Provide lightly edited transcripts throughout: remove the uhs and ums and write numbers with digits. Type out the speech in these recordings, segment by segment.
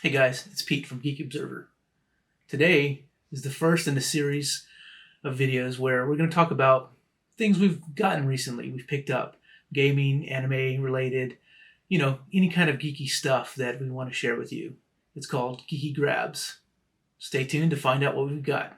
Hey guys, it's Pete from Geeky Observer. Today is the first in a series of videos where we're going to talk about things we've gotten recently, we've picked up, gaming, anime related, any kind of geeky stuff that we want to share with you. It's called Geeky Grabs. Stay tuned to find out what we've got.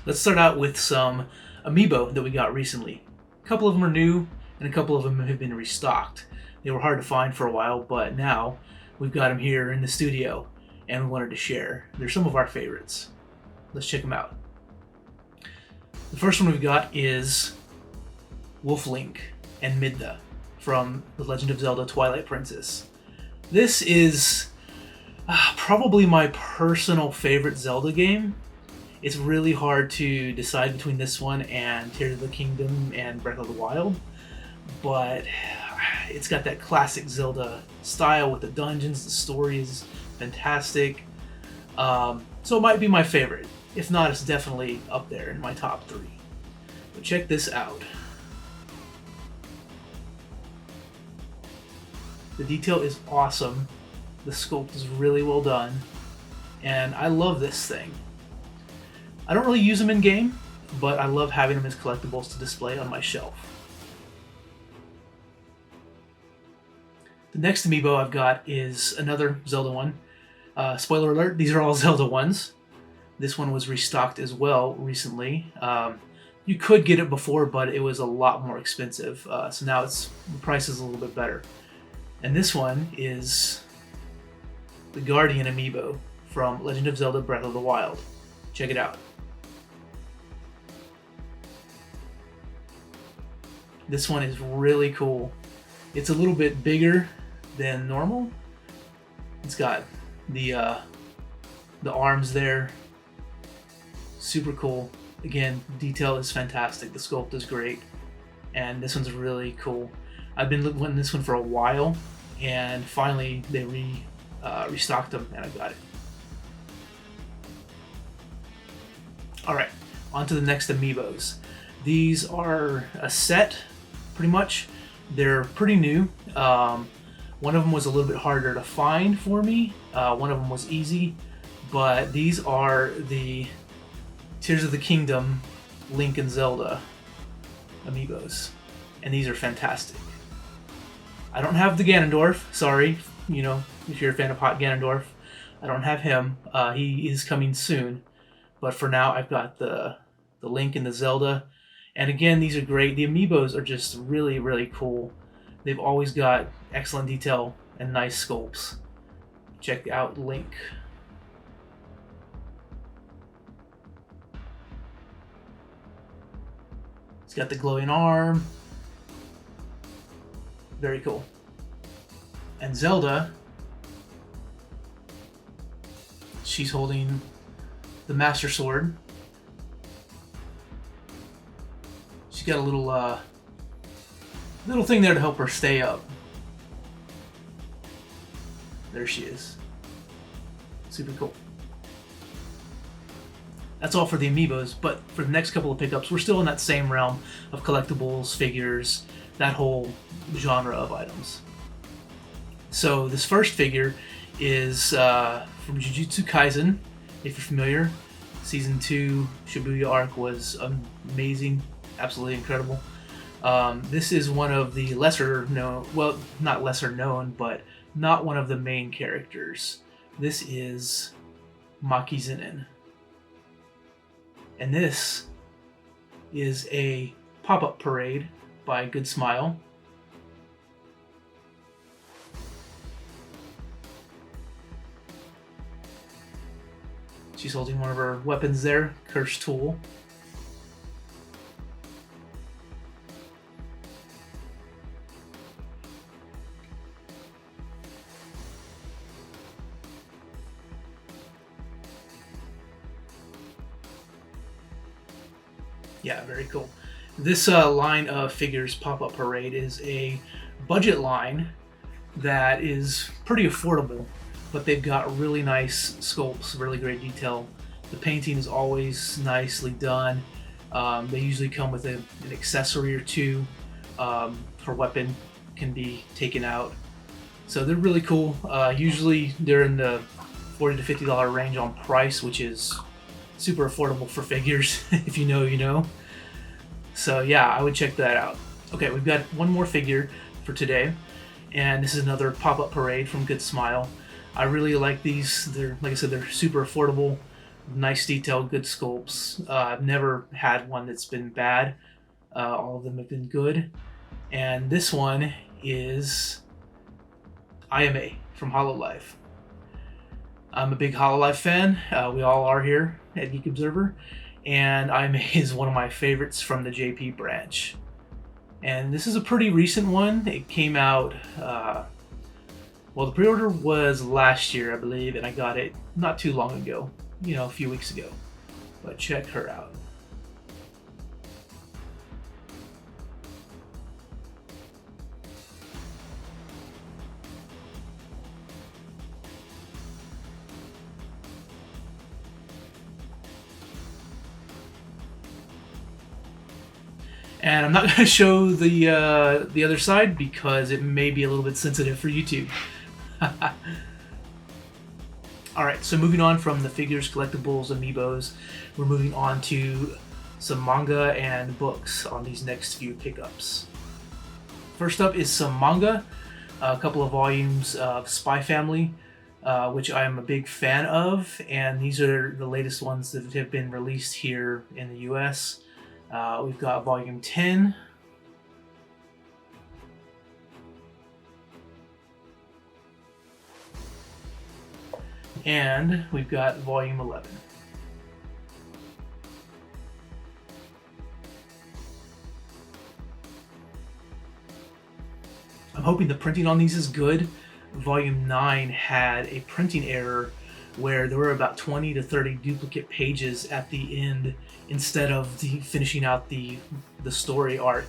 Let's start out with some Amiibo that we got recently. A couple of them are new, and a couple of them have been restocked. They were hard to find for a while, but now we've got them here in the studio, and we wanted to share. They're some of our favorites. Let's check them out. The first one we've got is Wolf Link and Midna from The Legend of Zelda Twilight Princess. This is probably my personal favorite Zelda game. It's really hard to decide between this one and Tears of the Kingdom and Breath of the Wild, but it's got that classic Zelda style with the dungeons. The story is fantastic, so it might be my favorite. If not, it's definitely up there in my top 3. But check this out. The detail is awesome, the sculpt is really well done, and I love this thing. I don't really use them in game, but I love having them as collectibles to display on my shelf. The next Amiibo I've got is another Zelda one. Spoiler alert, these are all Zelda ones. This one was restocked as well recently. You could get it before, but it was a lot more expensive. So now the price is a little bit better. And this one is the Guardian Amiibo from Legend of Zelda Breath of the Wild. Check it out. This one is really cool. It's a little bit bigger than normal. It's got the arms there. Super cool. Again, detail is fantastic. The sculpt is great. And this one's really cool. I've been wanting this one for a while, and finally they restocked them and I got it. Alright, on to the next Amiibos. These are a set, pretty much. They're pretty new. One of them was a little bit harder to find for me. One of them was easy. But these are the Tears of the Kingdom Link and Zelda Amiibos. And these are fantastic. I don't have the Ganondorf, sorry. If you're a fan of Hot Ganondorf. I don't have him. He is coming soon. But for now, I've got the Link and the Zelda. And again, these are great. The Amiibos are just really, really cool. They've always got excellent detail and nice sculpts. Check out Link. He's got the glowing arm. Very cool. And Zelda, she's holding the Master Sword. She's got a little thing there to help her stay up. There she is. Super cool. That's all for the Amiibos, but for the next couple of pickups, we're still in that same realm of collectibles, figures, that whole genre of items. So this first figure is from Jujutsu Kaisen, if you're familiar. Season 2 Shibuya arc was amazing, absolutely incredible. This is one of the lesser known, well, not lesser known, but not one of the main characters. This is Maki Zenin. And this is a pop-up parade by Good Smile. She's holding one of her weapons there, Cursed Tool. Yeah, very cool. This line of figures, Pop-Up Parade, is a budget line that is pretty affordable, but they've got really nice sculpts, really great detail, The painting is always nicely done. They usually come with an accessory or two. Her weapon can be taken out. So they're really cool. Usually they're in the $40 to $50 range on price, which is super affordable for figures. If you know, you know. So yeah, I would check that out. Okay, we've got one more figure for today, and this is another pop-up parade from Good Smile. I really like these. They're, like I said, they're super affordable, nice detail, good sculpts. I've never had one that's been bad. All of them have been good. And this one is Ayame from Hololive. I'm a big Hololive fan. We all are here at Geek Observer. And Ayame is one of my favorites from the JP branch. And this is a pretty recent one. It came out, well, the pre-order was last year, I believe, and I got it not too long ago, you know, a few weeks ago. But check her out. And I'm not going to show the other side because it may be a little bit sensitive for YouTube. Alright, so moving on from the figures, collectibles, amiibos, we're moving on to some manga and books on these next few pickups. First up is some manga, a couple of volumes of Spy Family, which I am a big fan of, and these are the latest ones that have been released here in the US. We've got volume 10. And we've got volume 11. I'm hoping the printing on these is good. Volume 9 had a printing error where there were about 20 to 30 duplicate pages at the end instead of finishing out the story arc.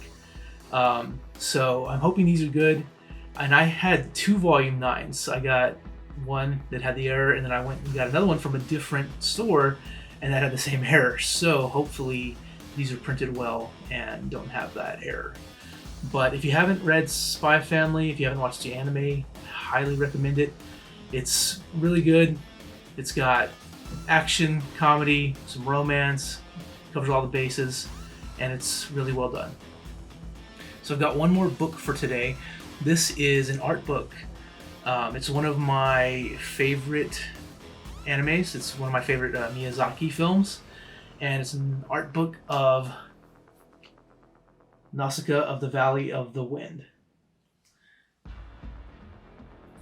So I'm hoping these are good. And I had 2 volume 9s. I got one that had the error, and then I went and got another one from a different store, and that had the same error. So hopefully these are printed well and don't have that error. But if you haven't read Spy Family, if you haven't watched the anime, I highly recommend it. It's really good. It's got action, comedy, some romance, covers all the bases, and it's really well done. So I've got one more book for today. This is an art book. It's one of my favorite animes. It's one of my favorite Miyazaki films, and it's an art book of Nausicaä of the Valley of the Wind.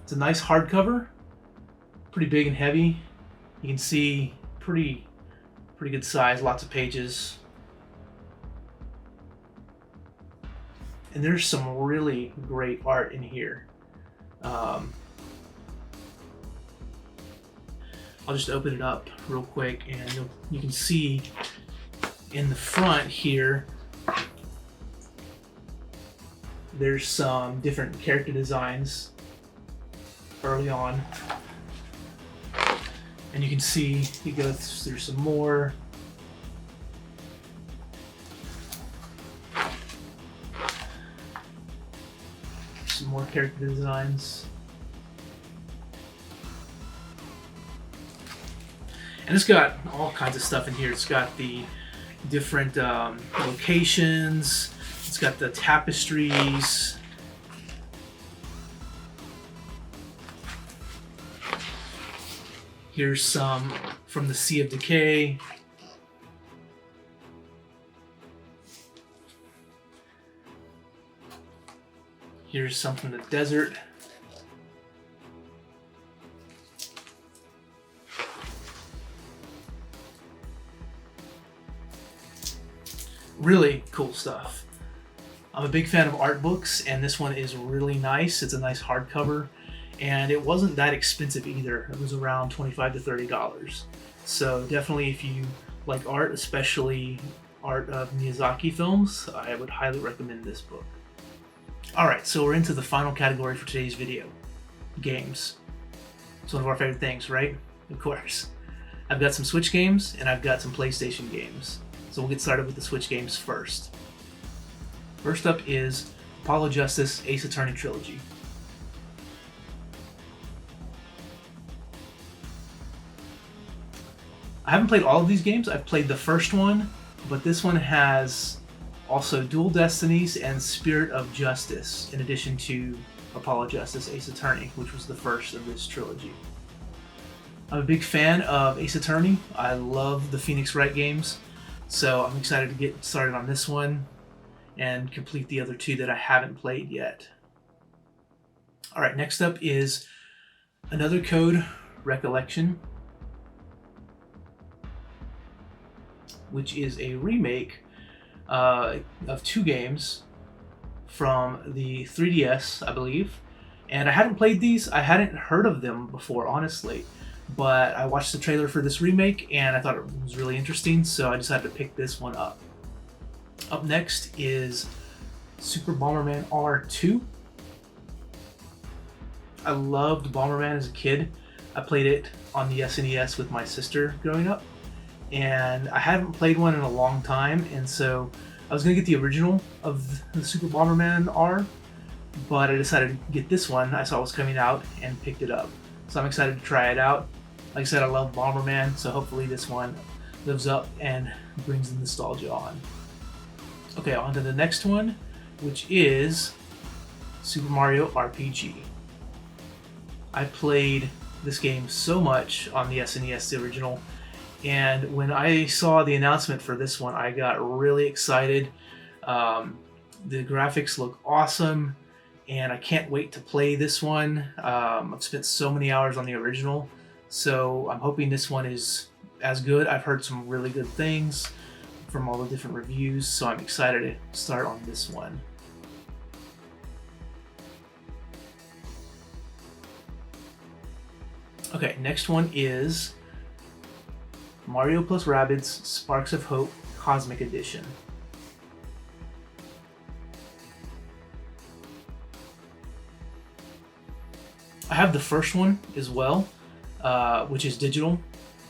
It's a nice hardcover, pretty big and heavy. You can see pretty good size, lots of pages. And there's some really great art in here. I'll just open it up real quick, and you can see in the front here there's some different character designs early on, and you can see he goes through some more. Some more character designs. And it's got all kinds of stuff in here. It's got the different locations. It's got the tapestries. Here's some from the Sea of Decay. Here's some from the desert. Really cool stuff. I'm a big fan of art books, and this one is really nice. It's a nice hardcover, and it wasn't that expensive either. It was around $25 to $30. So definitely, if you like art, especially art of Miyazaki films, I would highly recommend this book. Alright, so we're into the final category for today's video. Games. It's one of our favorite things, right? Of course. I've got some Switch games and I've got some PlayStation games. So we'll get started with the Switch games first. First up is Apollo Justice Ace Attorney Trilogy. I haven't played all of these games. I've played the first one, but this one has also Dual Destinies and Spirit of Justice, in addition to Apollo Justice Ace Attorney, which was the first of this trilogy. I'm a big fan of Ace Attorney. I love the Phoenix Wright games, so I'm excited to get started on this one and complete the other two that I haven't played yet. Alright, next up is Another Code Recollection, which is a remake of two games from the 3DS, I believe. And I hadn't played these. I hadn't heard of them before, honestly. But I watched the trailer for this remake and I thought it was really interesting, so I decided to pick this one up. Up next is Super Bomberman R2. I loved Bomberman as a kid. I played it on the SNES with my sister growing up, and I haven't played one in a long time, and so I was going to get the original of the Super Bomberman R, but I decided to get this one. I saw it was coming out and picked it up. So I'm excited to try it out. Like I said, I love Bomberman, so hopefully this one lives up and brings the nostalgia on. Okay, on to the next one, which is Super Mario RPG. I played this game so much on the SNES, the original, and when I saw the announcement for this one, I got really excited. The graphics look awesome, and I can't wait to play this one. I've spent so many hours on the original, so I'm hoping this one is as good. I've heard some really good things from all the different reviews, so I'm excited to start on this one. Okay, next one is Mario plus Rabbids Sparks of Hope Cosmic Edition. I have the first one as well, which is digital.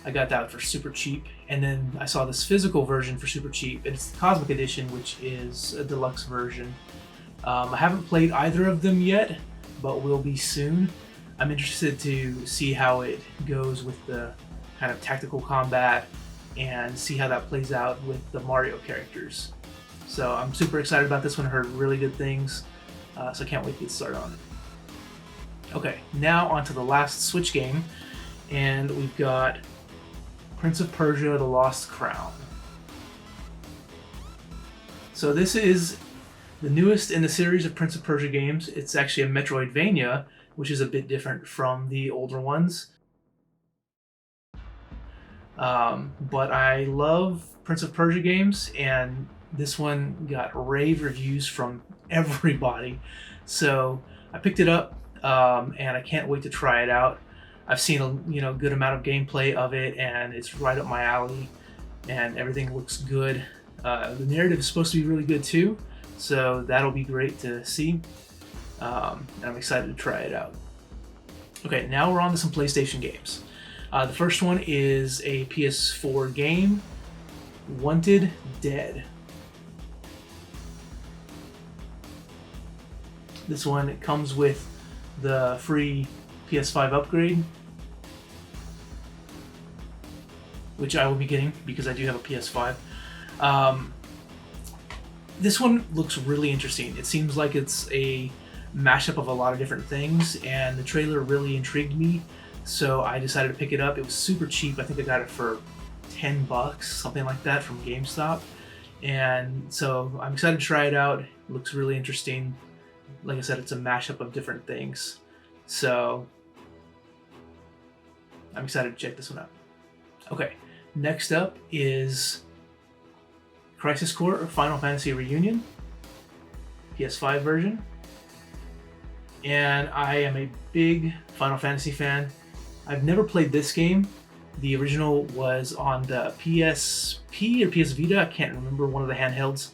I got that for super cheap, and then I saw this physical version for super cheap, and it's the Cosmic Edition, which is a deluxe version. I haven't played either of them yet, but will be soon. I'm interested to see how it goes with the kind of tactical combat and see how that plays out with the Mario characters. So I'm super excited about this one. I heard really good things, so I can't wait to get started on it. Okay, now on to the last Switch game, and we've got Prince of Persia: The Lost Crown. So this is the newest in the series of Prince of Persia games. It's actually a Metroidvania, which is a bit different from the older ones. But I love Prince of Persia games, and this one got rave reviews from everybody. So I picked it up, and I can't wait to try it out. I've seen a good amount of gameplay of it, and it's right up my alley, and everything looks good. The narrative is supposed to be really good too, so that'll be great to see. And I'm excited to try it out. Okay, now we're on to some PlayStation games. The first one is a PS4 game, Wanted Dead. This one comes with the free PS5 upgrade, which I will be getting because I do have a PS5. This one looks really interesting. It seems like it's a mashup of a lot of different things, and the trailer really intrigued me, so I decided to pick it up. It was super cheap. I think I got it for $10, something like that, from GameStop, and so I'm excited to try it out. It looks really interesting. Like I said, it's a mashup of different things, so I'm excited to check this one out. Okay, next up is Crisis Core Final Fantasy Reunion, PS5 version. And I am a big Final Fantasy fan. I've never played this game. The original was on the PSP or PS Vita, I can't remember, one of the handhelds.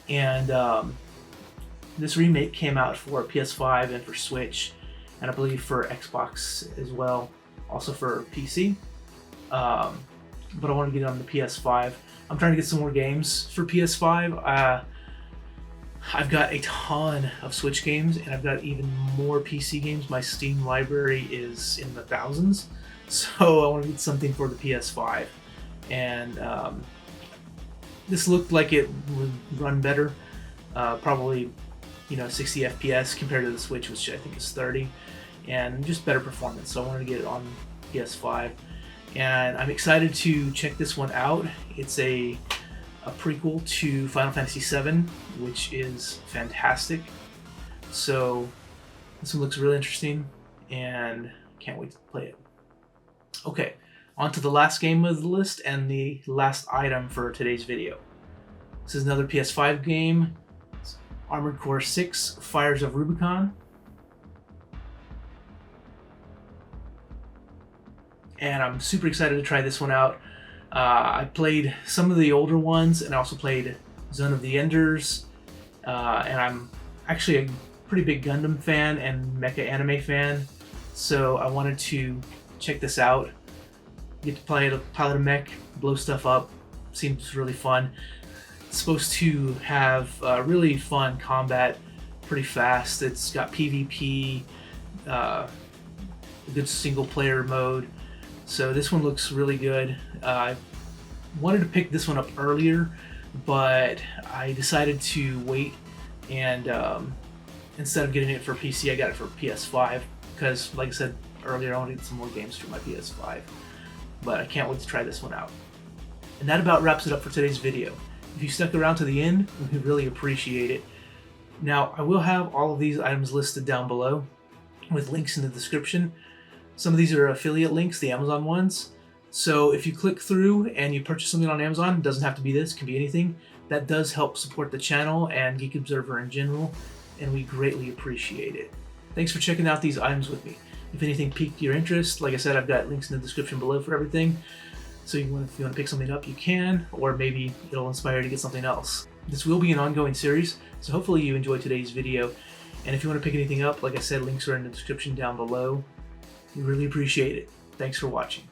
And this remake came out for PS5 and for Switch, and I believe for Xbox as well, also for PC. but I want to get it on the PS5. I'm trying to get some more games for PS5. I've got a ton of Switch games, and I've got even more PC games. My Steam library is in the thousands, so I want to get something for the PS5. And this looked like it would run better, probably 60 FPS compared to the Switch, which I think is 30, and just better performance. So I wanted to get it on PS5, and I'm excited to check this one out. It's a prequel to Final Fantasy VII, which is fantastic. So this one looks really interesting, and can't wait to play it. Okay, on to the last game of the list and the last item for today's video. This is another PS5 game. It's Armored Core 6: Fires of Rubicon. And I'm super excited to try this one out. I played some of the older ones, and I also played Zone of the Enders. And I'm actually a pretty big Gundam fan and mecha anime fan, so I wanted to check this out. Get to pilot a mech, blow stuff up. Seems really fun. It's supposed to have really fun combat, pretty fast. It's got PvP, a good single player mode. So this one looks really good. I wanted to pick this one up earlier, but I decided to wait, and instead of getting it for PC, I got it for PS5 because, like I said earlier, I want to get some more games for my PS5. But I can't wait to try this one out. And that about wraps it up for today's video. If you stuck around to the end, we really appreciate it. Now, I will have all of these items listed down below with links in the description. Some of these are affiliate links, the Amazon ones. So if you click through and you purchase something on Amazon, it doesn't have to be this, it can be anything. That does help support the channel and Geek Observer in general, and we greatly appreciate it. Thanks for checking out these items with me. If anything piqued your interest, like I said, I've got links in the description below for everything. So if you want to pick something up, you can, or maybe it'll inspire you to get something else. This will be an ongoing series, so hopefully you enjoyed today's video. And if you want to pick anything up, like I said, links are in the description down below. We really appreciate it. Thanks for watching.